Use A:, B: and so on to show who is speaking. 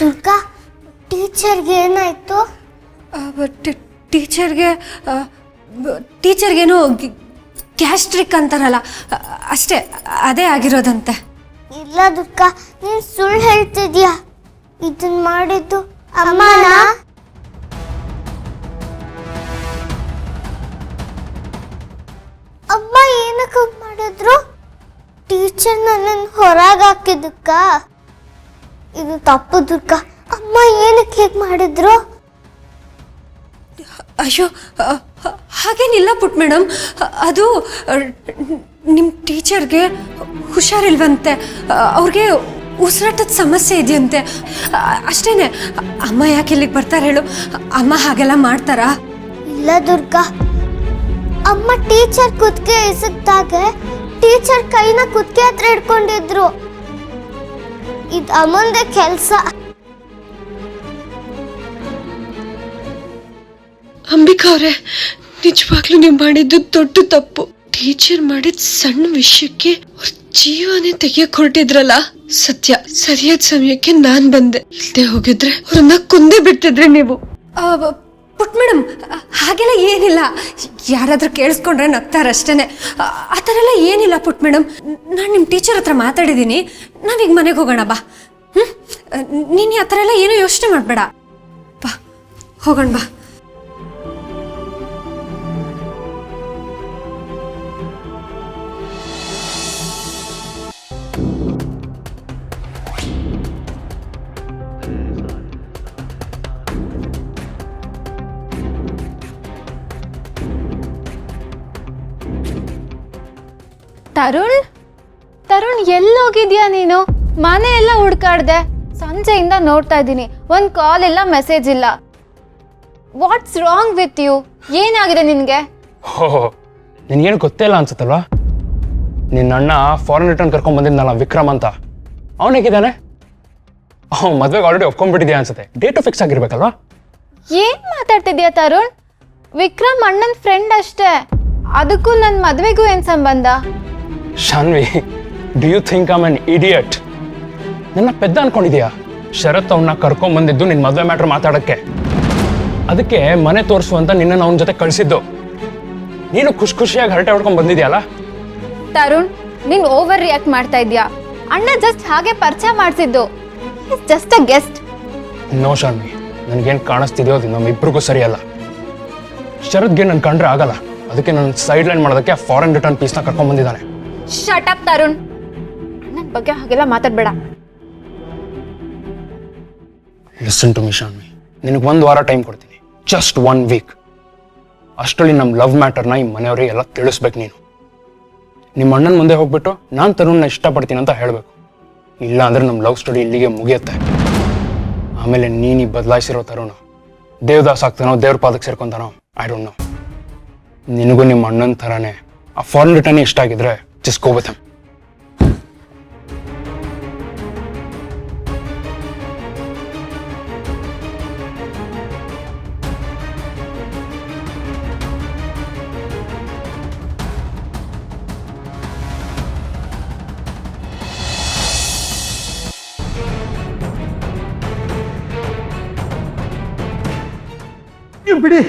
A: ದುರ್ಗಾ ಟೀಚರ್ಗೆ ಏನಾಯ್ತು?
B: ಟೀಚರ್ಗೇನೋ ಗ್ಯಾಸ್ಟ್ರಿಕ್ ಅಂತಾರಲ್ಲ ಅಷ್ಟೇ, ಅದೇ ಆಗಿರೋದಂತೆ.
A: ಇಲ್ಲ ದುರ್ಗಾ, ನೀನು ಸುಳ್ಳು ಹೇಳ್ತಿದ್ಯಾ. ಇದನ್ನ ಮಾಡಿದ್ದು ಅಮ್ಮನ? ಅಮ್ಮ ಏನಕ್ಕೆ ಮಾಡಿದ್ರು? ಟೀಚರ್ ನನ್ನನ್ನು ಹೊರಗೆ ಹಾಕಿದ್ದಕ್ಕ? ಇದು ತಪ್ಪು ದುರ್ಗಾ. ಅಮ್ಮ ಏನಕ್ಕೆ ಹೇಗೆ ಮಾಡಿದ್ರು?
B: ಅಯ್ಯೋ, ಹಾಗೇನಿಲ್ಲ ಪುಟ್ ಮೇಡಮ್. ಅದು ನಿಮ್ಮ ಟೀಚರ್ಗೆ ಹುಷಾರಿಲ್ವಂತೆ, ಅವ್ರಿಗೆ ಉಸಿರಾಟದ ಸಮಸ್ಯೆ ಇದೆಯಂತೆ, ಅಷ್ಟೇನೆ. ಅಮ್ಮ ಯಾಕೆ ಇಲ್ಲಿಗೆ ಬರ್ತಾರೆ ಹೇಳು? ಅಮ್ಮ ಹಾಗೆಲ್ಲ ಮಾಡ್ತಾರಾ?
A: ಇಲ್ಲ ದುರ್ಗಾ, ಅಮ್ಮ ಟೀಚರ್ ಕುತ್ತಿಗೆ ಎಸೆದಾಗ ಟೀಚರ್ ಕೈನ ಕುತ್ತಿಗೆ ಹತ್ರ ಇಟ್ಕೊಂಡಿದ್ರು. ಇದು ಅಮ್ಮಂದೆ ಕೆಲಸ.
C: ಅಂಬಿಕಾ ಅವರೇ, ನಿಜವಾಗ್ಲೂ ನೀವು ಮಾಡಿದ್ದು ದೊಡ್ಡ ತಪ್ಪು. ಟೀಚರ್ ಮಾಡಿದ ಸಣ್ಣ ವಿಷಯಕ್ಕೆ ಅವ್ರ ಜೀವನೇ ತೆಗಿಯಕ್ ಹೊರಟಿದ್ರಲ್ಲ. ಸತ್ಯ, ಸರಿಯಾದ ಸಮಯಕ್ಕೆ ನಾನ್ ಬಂದೆ. ಇಲ್ದೆ ಹೋಗಿದ್ರೆ ಅವ್ರನ್ನ ಕೊಂದೇ ಬಿಡ್ತಿದ್ರಿ ನೀವು.
B: ಪುಟ್ ಮೇಡಮ್, ಹಾಗೆಲ್ಲ ಏನಿಲ್ಲ. ಯಾರಾದ್ರೂ ಕೇಳಿಸ್ಕೊಂಡ್ರೆ ನಗ್ತಾರಷ್ಟೇನೆ. ಆ ಥರ ಎಲ್ಲ ಏನಿಲ್ಲ ಪುಟ್ ಮೇಡಮ್. ನಾನು ನಿಮ್ಮ ಟೀಚರ್ ಹತ್ರ ಮಾತಾಡಿದ್ದೀನಿ. ನಾವೀಗ ಮನೆಗೆ ಹೋಗೋಣ ಬಾ. ನೀನು ಆ ಥರ ಎಲ್ಲ ಏನೂ ಯೋಚನೆ ಮಾಡಬೇಡ. ಬಾ ಹೋಗೋಣ ಬಾ.
D: ತರುಣ್ ಎಲ್ಲೋಗಿದ್ಯಾ ನೀನು? ಮನೆ ಎಲ್ಲ ಹುಡ್ಕಾಡ್ದೆ, ಸಂಜೆಯಿಂದ ನೋಡ್ತಾ ಇದ್ದೀನಿ. ಒಂದು ಕಾಲ್ ಇಲ್ಲ, ಮೆಸೇಜ್ ಇಲ್ಲ. What's wrong with you? ಏನಾಗಿದೆ ನಿನಗೆ?
E: ಓಹೋ, ನಿನಗೇನು ಗೊತ್ತೇ ಇಲ್ಲ ಅನ್ಸುತ್ತಲ್ವಾ? ನಿನ್ನ ಅಣ್ಣ ಫಾರಿನ್ ರಿಟರ್ನ್ ಕರ್ಕೊಂಡ್ ಬಂದಿದ್ನಲ್ಲ ವಿಕ್ರಮ್ ಅಂತ, ಅವನು ಹೇಗಿದ್ದಾನೆ? ಅವ್ನು ಮದ್ವೆಗೆ ಆಲ್ರೆಡಿ ಒಪ್ಕೊಂಡ್ಬಿಟ್ಟಿದ್ಯಾ ಅನ್ಸುತ್ತೆ. ಡೇಟು ಫಿಕ್ಸ್ ಆಗಿರ್ಬೇಕಲ್ವಾ?
D: ಏನ್ ಮಾತಾಡ್ತಿದ್ಯಾ ತರುಣ್? ವಿಕ್ರಮ್ ಅಣ್ಣನ ಫ್ರೆಂಡ್ ಅಷ್ಟೇ, ಅದಕ್ಕೂ ನನ್ನ ಮದ್ವೆಗೂ ಏನ್ ಸಂಬಂಧ?
E: Shanvi, do you think I am an idiot? ನನ್ನ ಪೆದ್ದ ಅನ್ಕೊಂಡಿದ್ಯಾ? ಶರತ್ ಅವನ್ನ ಕರ್ಕೊಂಡ್ ಬಂದಿದ್ದು ನಿನ್ನ ಮದುವೆ ಮ್ಯಾಟ್ರ್ ಮಾತಾಡಕ್ಕೆ. ಅದಕ್ಕೆ ಮನೆ ತೋರಿಸು ಅಂತ ನಿನ್ನನ್ನು ಅವನ ಜೊತೆ ಕಳಿಸಿದ್ದು. ನೀನು ಖುಷಿಯಾಗಿ ಹರಟೆ ಹೊಡ್ಕೊಂಡ್ ಬಂದಿದ್ಯಲ್ಲ.
D: ತರುಣ್, ನೀನ್ ಓವರ್ ರಿಯಾಕ್ಟ್ ಮಾಡ್ತಾ ಇದ್ಯಾ. ಅಣ್ಣ ಜಸ್ಟ್ ಹಾಗೆ ಪರಿಚಯ ಮಾಡಿಸಿದ್ದು. Just a guest.
E: No Shanvi, ನನಗೇನು ಕಾಣಿಸ್ತಿದೆಯೋ ಅದು ನಮ್ಮಿಬ್ರಿಗೂ ಸರಿಯಲ್ಲ. ಶರತ್ಗೆ ನನ್ ಕಂಡ್ರೆ ಆಗಲ್ಲ, ಅದಕ್ಕೆ ನನ್ನ ಸೈಡ್ ಲೈನ್ ಮಾಡೋದಕ್ಕೆ ಫಾರಿನ್ ರಿಟರ್ನ್ ಪೀಸ್ನ ಕರ್ಕೊಂಡ್ ಬಂದಿದ್ದಾನೆ.
D: ಶಟ್ ಅಪ್ ತರುಣ್, ನನ್ನ ಬಗ್ಗೆ ಹಾಗೆಲ್ಲ ಮಾತಾಡ್ಬೇಡ.
E: ಲಿಸನ್ ಟು ಮಿ ಶಾನ್ವಿ, ನಿನಗೆ 1 ವಾರ ಟೈಮ್ ಕೊಡ್ತೀನಿ, ಜಸ್ಟ್ 1 ವೀಕ್. ಅಷ್ಟರಲ್ಲಿ ನಮ್ಮ ಲವ್ ಮ್ಯಾಟರ್ನ ಈ ಮನೆಯವರಿಗೆಲ್ಲ ತಿಳಿಸ್ಬೇಕು. ನೀನು ನಿಮ್ಮ ಅಣ್ಣನ ಮುಂದೆ ಹೋಗ್ಬಿಟ್ಟು ನಾನು ತರುಣ್ನ ಇಷ್ಟಪಡ್ತೀನಿ ಅಂತ ಹೇಳಬೇಕು. ಇಲ್ಲ ಅಂದ್ರೆ ನಮ್ಮ ಲವ್ ಸ್ಟೋರಿ ಇಲ್ಲಿಗೆ ಮುಗಿಯುತ್ತೆ. ಆಮೇಲೆ ನೀನು ಬದಲಾಯಿಸಿರೋ ತರುಣ ದೇವದಾಸ್ ಆಗ್ತಾನೋ, ದೇವ್ರ ಪಾದಕ್ಕೆ ಸೇರ್ಕೊಂತಾನೋ, ಐ ಡೋಂಟ್ ನೋ. ನಿನಗೂ ನಿಮ್ಮ ಅಣ್ಣನ ಥರನೇ ಆ ಫಾರಿನ್ ರಿಟರ್ನ್ ಇಷ್ಟ ಆಗಿದ್ರೆ ಜಸ್ಟ್ ಗೋ ವಿತ್ ಹಿಮ್.
F: ಬಿಡಿ